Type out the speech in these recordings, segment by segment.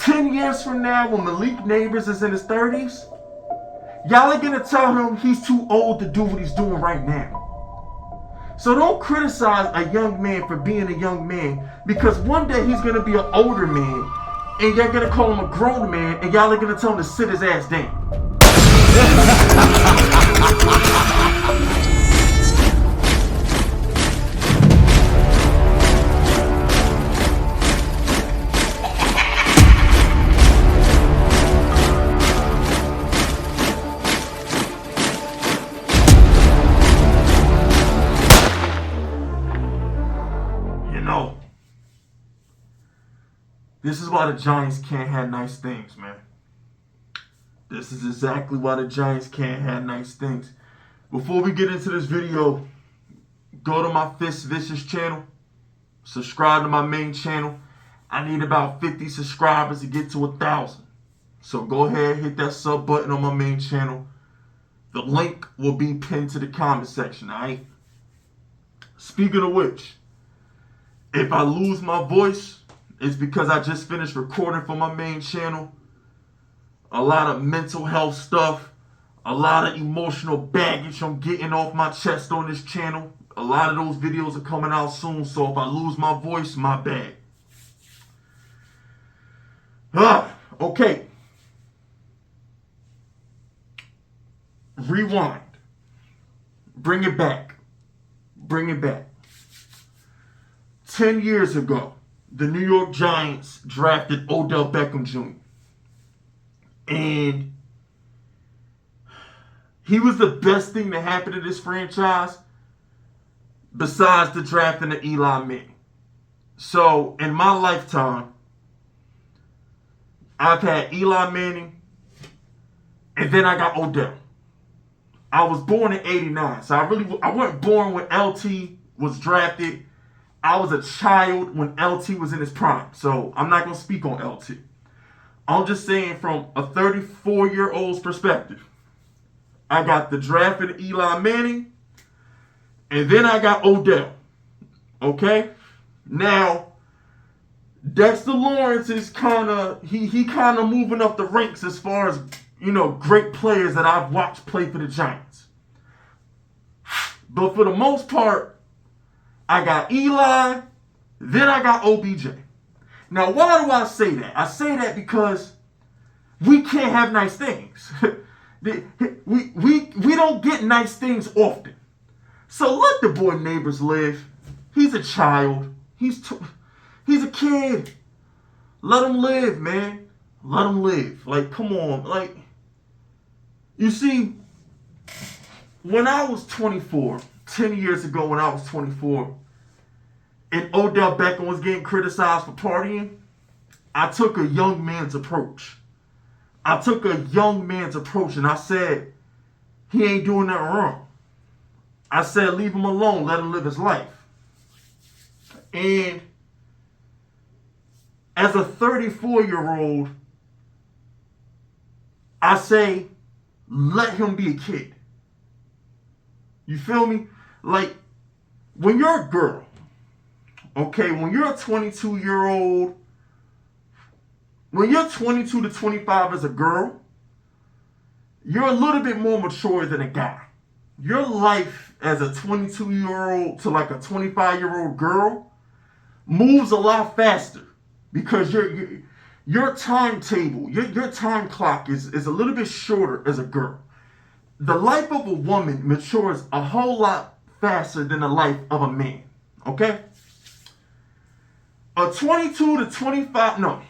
10 years from now, when Malik Nabers is in his 30s, y'all are gonna tell him he's too old to do what he's doing right now. So don't criticize a young man for being a young man, because one day he's gonna be an older man, and y'all gonna call him a grown man, and y'all are gonna tell him to sit his ass down. This is why the Giants can't have nice things, man. This is exactly why the Giants can't have nice things. Before we get into this video, go to my Fist Vicious channel. Subscribe to my main channel. I need about 50 subscribers to get to 1,000. So go ahead, hit that sub button on my main channel. The link will be pinned to the comment section, alright? Speaking of which, if I lose my voice, it's because I just finished recording for my main channel. A lot of mental health stuff. A lot of emotional baggage I'm getting off my chest on this channel. A lot of those videos are coming out soon, so if I lose my voice, my bad. Okay. Rewind. Bring it back. Bring it back. 10 years ago, the New York Giants drafted Odell Beckham Jr. And he was the best thing to happen to this franchise besides the drafting of Eli Manning. So, in my lifetime, I've had Eli Manning, and then I got Odell. I was born in 89, so I wasn't born when LT was drafted. I was a child when LT was in his prime, so I'm not going to speak on LT. I'm just saying from a 34-year-old's perspective, I got the draft of Eli Manning, and then I got Odell. Okay? Now, Dexter Lawrence is he kind of moving up the ranks as far as, great players that I've watched play for the Giants. But for the most part, I got Eli, then I got OBJ. Now, why do I say that? I say that because we can't have nice things. we don't get nice things often. So let the boy Nabers live. He's a child. He's a kid. Let him live, man. Let him live. Like, come on. Like, you see, when I was 24, 10 years ago when I was 24, and Odell Beckham was getting criticized for partying, I took a young man's approach. And I said, he ain't doing nothing wrong. I said, leave him alone. Let him live his life. And as a 34-year-old, I say, let him be a kid. You feel me? Like, when you're a girl, okay, when you're a 22-year-old, when you're 22 to 25 as a girl, you're a little bit more mature than a guy. Your life as a 22-year-old to like a 25-year-old girl moves a lot faster because your timetable, your time clock is a little bit shorter as a girl. The life of a woman matures a whole lot faster than the life of a man, okay? A 22 to 25, no.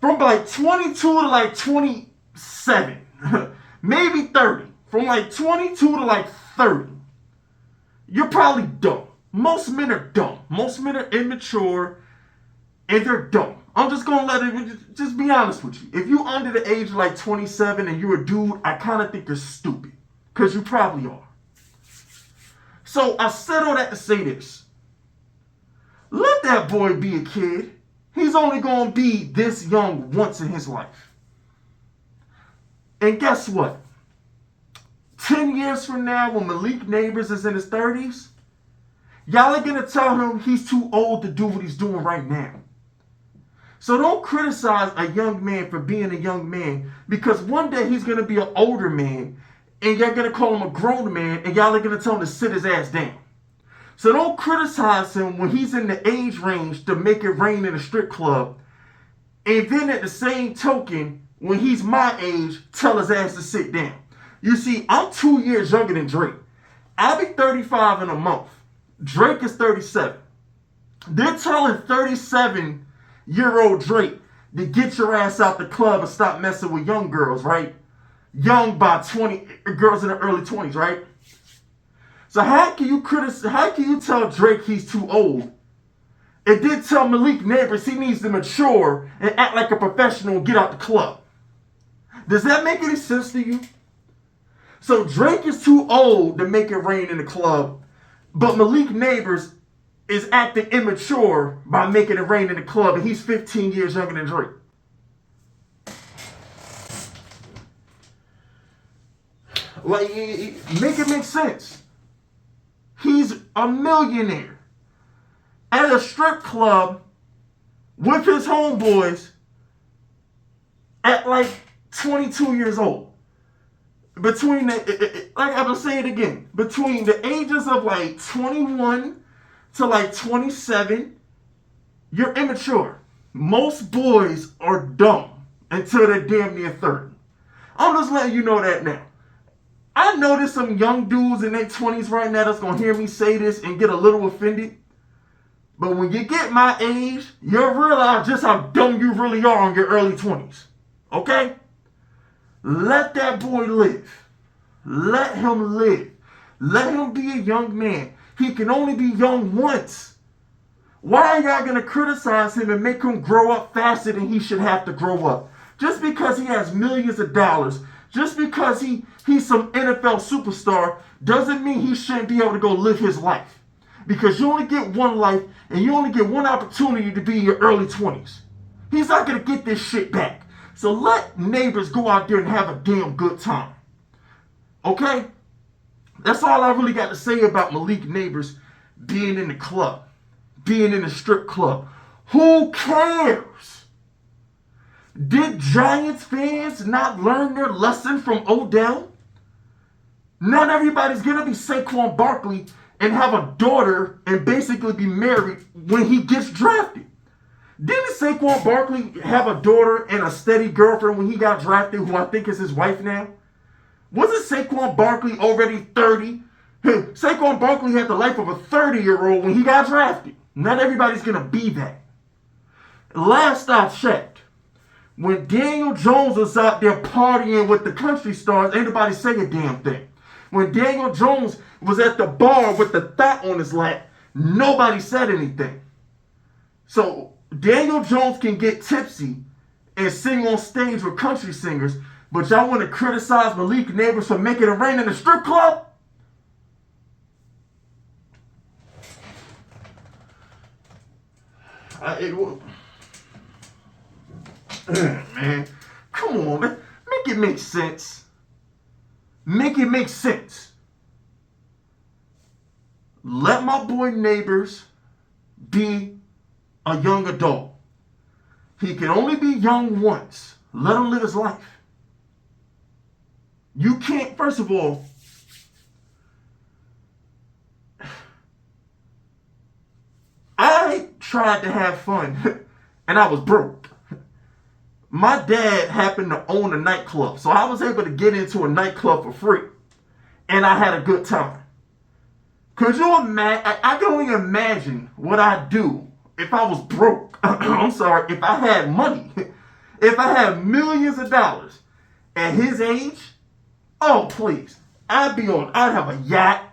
From like 22 to like 27, maybe 30. From like 22 to like 30, you're probably dumb. Most men are dumb. Most men are immature, and they're dumb. I'm just going to let it, just be honest with you. If you under the age of like 27 and you're a dude, I kind of think you're stupid. Because you probably are. So I said all that to say this. Let that boy be a kid. He's only going to be this young once in his life. And guess what? 10 years from now, when Malik Nabers is in his 30s, y'all are going to tell him he's too old to do what he's doing right now. So don't criticize a young man for being a young man, because one day he's going to be an older man and y'all going to call him a grown man and y'all are going to tell him to sit his ass down. So don't criticize him when he's in the age range to make it rain in a strip club. And then at the same token, when he's my age, tell his ass to sit down. You see, I'm 2 years younger than Drake. I'll be 35 in a month. Drake is 37. They're telling 37-year-old Drake to get your ass out the club and stop messing with young girls, right? Young by 20, girls in the early 20s, right? So how can you tell Drake he's too old? And then tell Malik Nabers he needs to mature and act like a professional and get out the club. Does that make any sense to you? So Drake is too old to make it rain in the club, but Malik Nabers is acting immature by making it rain in the club, and he's 15 years younger than Drake. Like, make it make sense. He's a millionaire at a strip club with his homeboys at like 22 years old. Between the, like I'm gonna say it again, between the ages of like 21 to like 27, you're immature. Most boys are dumb until they're damn near 30. I'm just letting you know that now. I know there's some young dudes in their 20s right now that's gonna hear me say this and get a little offended. But when you get my age, you'll realize just how dumb you really are in your early 20s. Okay? Let that boy live. Let him live. Let him be a young man. He can only be young once. Why are y'all going to criticize him and make him grow up faster than he should have to grow up? Just because he has millions of dollars, just because he's some NFL superstar, doesn't mean he shouldn't be able to go live his life. Because you only get one life and you only get one opportunity to be in your early 20s. He's not going to get this shit back. So let Nabers go out there and have a damn good time. Okay? That's all I really got to say about Malik Nabers being in the club, being in the strip club. Who cares? Did Giants fans not learn their lesson from Odell? Not everybody's going to be Saquon Barkley and have a daughter and basically be married when he gets drafted. Didn't Saquon Barkley have a daughter and a steady girlfriend when he got drafted, who I think is his wife now? Wasn't Saquon Barkley already 30? Saquon Barkley had the life of a 30-year-old when he got drafted. Not everybody's going to be that. Last I checked, when Daniel Jones was out there partying with the country stars, ain't nobody say a damn thing. When Daniel Jones was at the bar with the thought on his lap, nobody said anything. So Daniel Jones can get tipsy and sing on stage with country singers, but y'all want to criticize Malik Nabers for making it rain in a strip club? Man, come on, man. Make it make sense. Make it make sense. Let my boy Nabers be a young adult. He can only be young once. Let him live his life. You can't, first of all, I tried to have fun and I was broke. My dad happened to own a nightclub, so I was able to get into a nightclub for free. And I had a good time. Could you imagine? I can only imagine what I'd do if I was broke. I'm sorry, if I had money. If I had millions of dollars at his age, oh please, I'd have a yacht.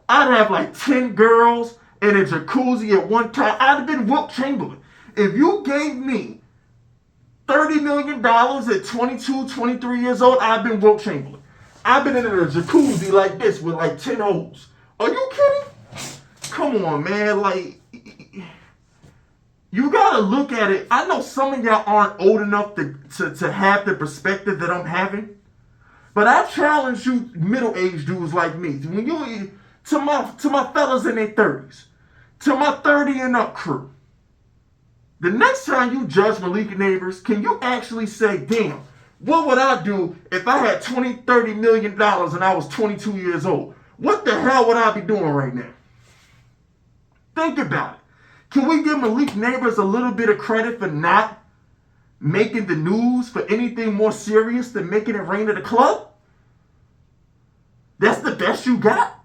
I'd have like 10 girls in a jacuzzi at one time. I'd have been Wilt Chamberlain. If you gave me $30 million at 22, 23 years old, I've been Wilt Chamberlain. I've been in a jacuzzi like this with like 10 holes. Are you kidding? Come on, man. Like, you gotta look at it. I know some of y'all aren't old enough to have the perspective that I'm having. But I challenge you middle-aged dudes like me. When you to my fellas in their 30s, to my 30 and up crew. The next time you judge Malik Nabers, can you actually say, damn, what would I do if I had $20, $30 million and I was 22 years old? What the hell would I be doing right now? Think about it. Can we give Malik Nabers a little bit of credit for not making the news for anything more serious than making it rain at the club? That's the best you got?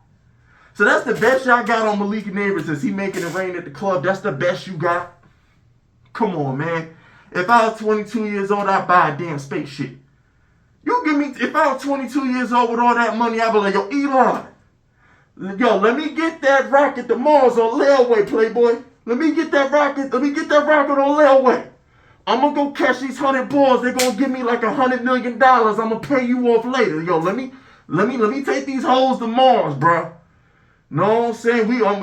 So that's the best y'all got on Malik Nabers, is he making it rain at the club? That's the best you got? Come on, man. If I was 22 years old, I'd buy a damn spaceship. You give me, if I was 22 years old with all that money, I'd be like, yo, Elon, let me get that rocket to Mars on layaway, playboy. Let me get that rocket on layaway. I'm gonna go catch these 100 balls. They're gonna give me like $100 million. I'm gonna pay you off later. Yo, let me take these hoes to Mars, bro. Know what I'm saying? We gonna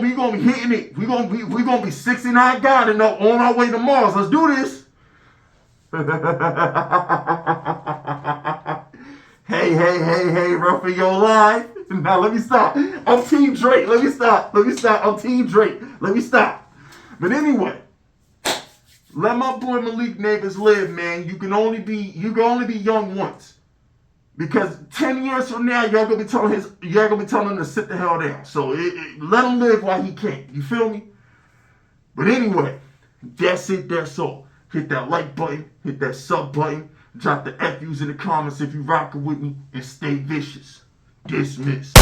be hitting it. We gonna be 69 God and on our way to Mars. Let's do this. Hey, run for your life. Now let me stop. I'm Team Drake. Let me stop. I'm Team Drake. Let me stop. But anyway, let my boy Malik Nabers live, man. You can only be young once. Because 10 years from now, y'all gonna be telling him to sit the hell down. So let him live while he can. You feel me? But anyway, that's it. That's all. Hit that like button. Hit that sub button. Drop the FUs in the comments if you rockin' with me. And stay vicious. Dismiss.